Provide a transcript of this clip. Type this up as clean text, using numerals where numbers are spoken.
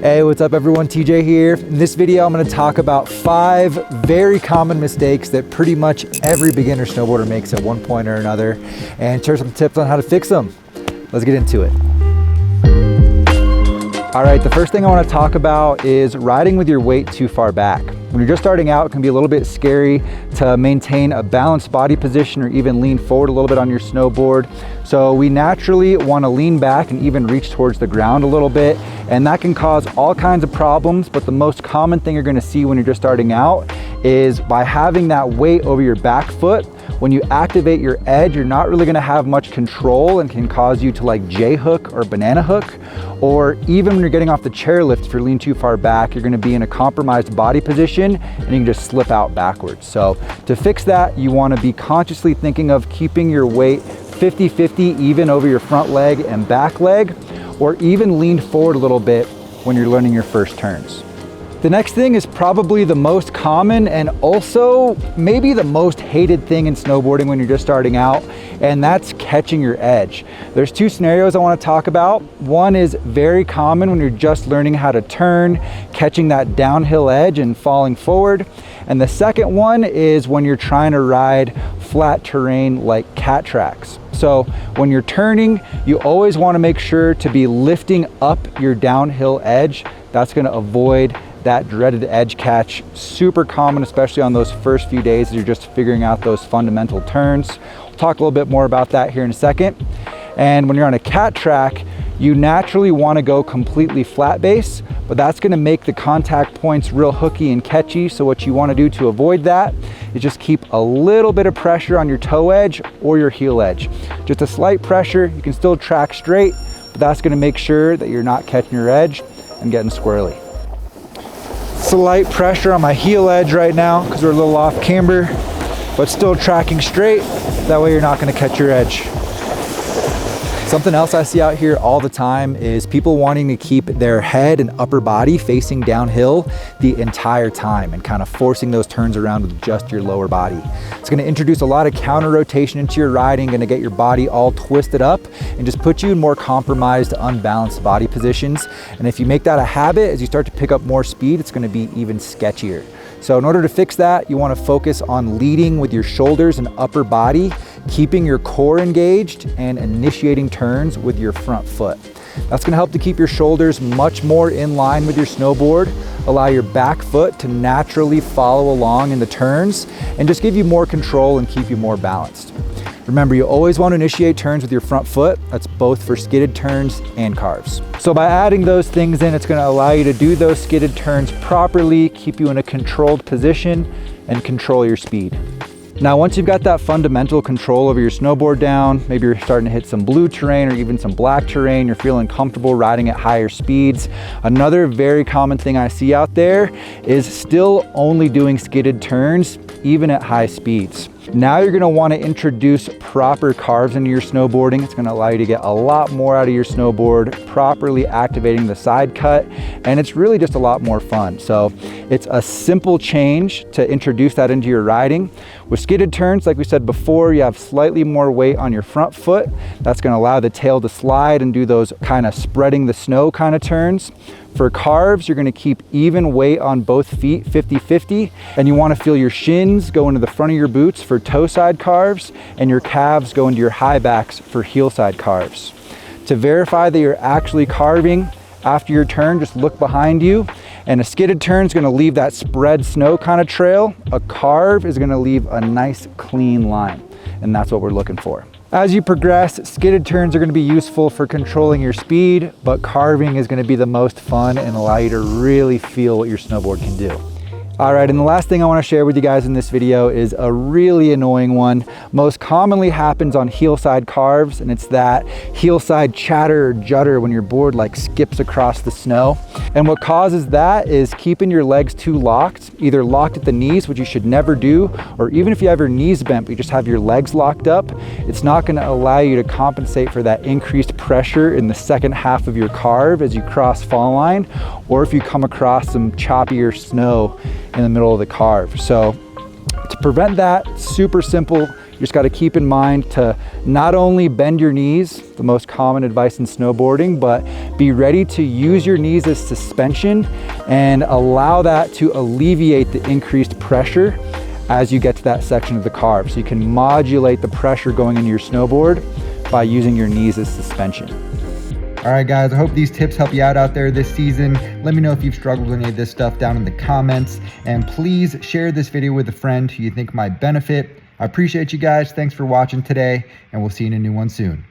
Hey, what's up everyone? TJ here. In this video, I'm gonna talk about 5 very common mistakes that pretty much every beginner snowboarder makes at one point or another, and share some tips on how to fix them. Let's get into it. All right, the first thing I wanna talk about is riding with your weight too far back. When you're just starting out, it can be a little bit scary to maintain a balanced body position or even lean forward a little bit on your snowboard. So we naturally wanna lean back and even reach towards the ground a little bit, and that can cause all kinds of problems, but the most common thing you're gonna see when you're just starting out is by having that weight over your back foot, when you activate your edge, you're not really gonna have much control and can cause you to like J-hook or banana hook, or even when you're getting off the chairlift, if you're leaning too far back, you're gonna be in a compromised body position and you can just slip out backwards. So to fix that, you wanna be consciously thinking of keeping your weight 50-50 even over your front leg and back leg, or even lean forward a little bit when you're learning your first turns. The next thing is probably the most common and also maybe the most hated thing in snowboarding when you're just starting out, and that's catching your edge. There's 2 scenarios I want to talk about. One is very common when you're just learning how to turn, catching that downhill edge and falling forward. And the second one is when you're trying to ride flat terrain like cat tracks. So when you're turning, you always want to make sure to be lifting up your downhill edge. That's going to avoid that dreaded edge catch. Super common, especially on those first few days as you're just figuring out those fundamental turns. We'll talk a little bit more about that here in a second. And when you're on a cat track, you naturally want to go completely flat base, but that's going to make the contact points real hooky and catchy. So what you want to do to avoid that is just keep a little bit of pressure on your toe edge or your heel edge. Just a slight pressure, you can still track straight, but that's going to make sure that you're not catching your edge and getting squirrely. Slight pressure on my heel edge right now because we're a little off camber, but still tracking straight. That way you're not going to catch your edge. Something else I see out here all the time is people wanting to keep their head and upper body facing downhill the entire time and kind of forcing those turns around with just your lower body. It's going to introduce a lot of counter rotation into your riding, going to get your body all twisted up and just put you in more compromised, unbalanced body positions. And if you make that a habit, as you start to pick up more speed, it's going to be even sketchier. So in order to fix that, you want to focus on leading with your shoulders and upper body, keeping your core engaged and initiating turns with your front foot. That's going to help to keep your shoulders much more in line with your snowboard, allow your back foot to naturally follow along in the turns, and just give you more control and keep you more balanced. Remember, you always want to initiate turns with your front foot. That's both for skidded turns and carves. So by adding those things in, it's going to allow you to do those skidded turns properly, keep you in a controlled position, and control your speed. Now, once you've got that fundamental control over your snowboard down, maybe you're starting to hit some blue terrain or even some black terrain, you're feeling comfortable riding at higher speeds. Another very common thing I see out there is still only doing skidded turns, even at high speeds. Now you're going to want to introduce proper carves into your snowboarding. It's going to allow you to get a lot more out of your snowboard, properly activating the side cut, and it's really just a lot more fun. So it's a simple change to introduce that into your riding. With skidded turns, like we said before, you have slightly more weight on your front foot. That's going to allow the tail to slide and do those kind of spreading the snow kind of turns. For carves, you're going to keep even weight on both feet, 50-50, and you want to feel your shins go into the front of your boots for toe side carves, and your calves go into your high backs for heel side carves. To verify that you're actually carving after your turn, just look behind you, and a skidded turn is going to leave that spread snow kind of trail. A carve is going to leave a nice clean line, and that's what we're looking for. As you progress, skidded turns are going to be useful for controlling your speed, but carving is going to be the most fun and allow you to really feel what your snowboard can do. All right, and the last thing I want to share with you guys in this video is a really annoying one. Most commonly happens on heel side carves, and it's that heel side chatter or judder when your board like skips across the snow. And what causes that is keeping your legs too locked, either locked at the knees, which you should never do, or even if you have your knees bent, but you just have your legs locked up, it's not going to allow you to compensate for that increased pressure in the second half of your carve as you cross fall line, or if you come across some choppier snow in the middle of the carve. So to prevent that, super simple, just got to keep in mind to not only bend your knees, the most common advice in snowboarding, but be ready to use your knees as suspension and allow that to alleviate the increased pressure as you get to that section of the carve. So you can modulate the pressure going into your snowboard by using your knees as suspension. All right, guys, I hope these tips help you out there this season. Let me know if you've struggled with any of this stuff down in the comments, and please share this video with a friend who you think might benefit. I appreciate you guys. Thanks for watching today, and we'll see you in a new one soon.